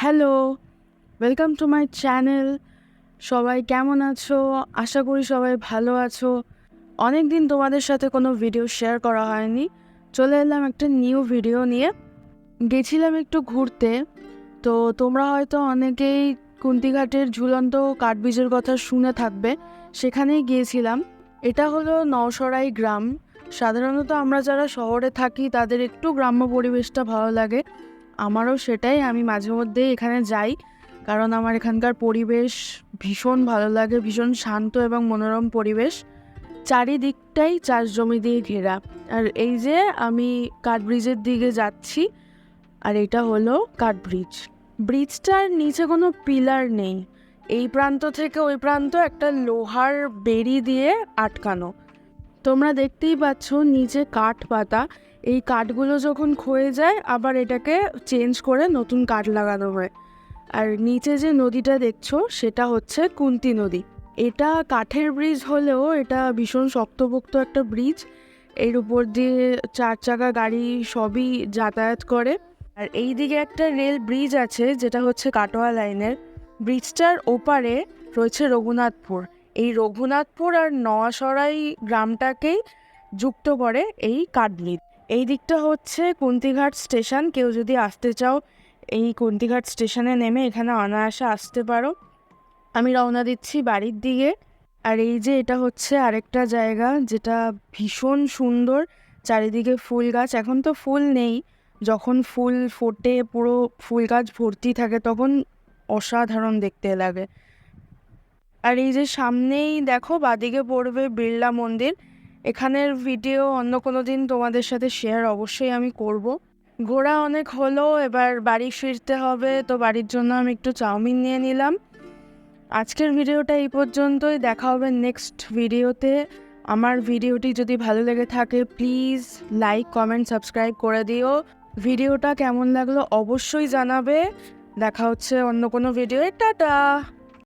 Hello, welcome to my channel. সবাই কেমন আছো? আশা করি সবাই ভালো আছো। অনেক দিন তোমাদের সাথে কোনো ভিডিও শেয়ার করা হয়নি। চলে এলাম একটা নিউ ভিডিও নিয়ে। গেছিলাম একটু ঘুরতে। তো তোমরা হয়তো অনেকেই কুন্তিঘাটের ঝুলন্ত কাঠব্রিজের কথা শুনে থাকবে। সেখানেই গিয়েছিলাম। এটা হলো নওসরাই গ্রাম। সাধারণত আমরা যারা শহরে থাকি তাদের একটু গ্রাম্য পরিবেশটা ভালো লাগে। আমারও সেটাই, আমি মাঝে মধ্যেই এখানে যাই কারণ আমার এখানকার পরিবেশ ভীষণ ভালো লাগে, ভীষণ শান্ত এবং মনোরম পরিবেশ। চারিদিকটাই চাষ জমি দিয়ে ঘেরা। আর এই যে আমি কাঠব্রিজের দিকে যাচ্ছি, আর এটা হলো কাঠব্রিজ। ব্রিজটার নিচে কোনো পিলার নেই, এই প্রান্ত থেকে ওই প্রান্ত একটা লোহার বেড়ি দিয়ে আটকানো। তোমরা দেখতেই পাচ্ছ নিচে কাঠ পাতা। এই কাঠগুলো যখন ক্ষয়ে যায় আবার এটাকে চেঞ্জ করে নতুন কাঠ লাগানো হয়। আর নিচে যে নদীটা দেখছো সেটা হচ্ছে কুন্তি নদী। এটা কাঠের ব্রিজ হলেও এটা ভীষণ শক্তপোক্ত একটা ব্রিজ। এর উপর দিয়ে 4 চাকা গাড়ি সবই যাতায়াত করে। আর এই দিকে একটা রেল ব্রিজ আছে যেটা হচ্ছে কাটোয়া লাইনের। ব্রিজটার ওপারে রয়েছে রঘুনাথপুর। এই রঘুনাথপুর আর নওয়াসরাই গ্রামটাকেই যুক্ত করে এই কাঠব্রিজ। এই দিকটা হচ্ছে কুন্তিঘাট স্টেশন। কেউ যদি আসতে চাও এই কুন্তিঘাট স্টেশনে নেমে এখানে অনায়াসে আসতে পারো। আমি রওনা দিচ্ছি বাড়ির দিকে। আর এই যে এটা হচ্ছে আরেকটা জায়গা যেটা ভীষণ সুন্দর। চারিদিকে ফুল গাছ, এখন তো ফুল নেই, যখন ফুল ফোটে পুরো ফুল গাছ ভর্তি থাকে তখন অসাধারণ দেখতে লাগে। আর এই যে সামনেই দেখো বাদিকে পড়বে বিড়লা মন্দির। এখানের ভিডিও অন্য কোনো দিন তোমাদের সাথে শেয়ার অবশ্যই আমি করব। ঘোরা অনেক হলো, এবার বাড়ি ফিরতে হবে, তো বাড়ির জন্য আমি একটু চাউমিন নিয়ে নিলাম। আজকের ভিডিওটা এই পর্যন্তই, দেখা হবে নেক্সট ভিডিওতে। আমার ভিডিওটি যদি ভালো লেগে থাকে প্লিজ লাইক কমেন্ট সাবস্ক্রাইব করে দিও। ভিডিওটা কেমন লাগলো অবশ্যই জানাবে। দেখা হচ্ছে অন্য কোনো ভিডিওয়ে। টাটা।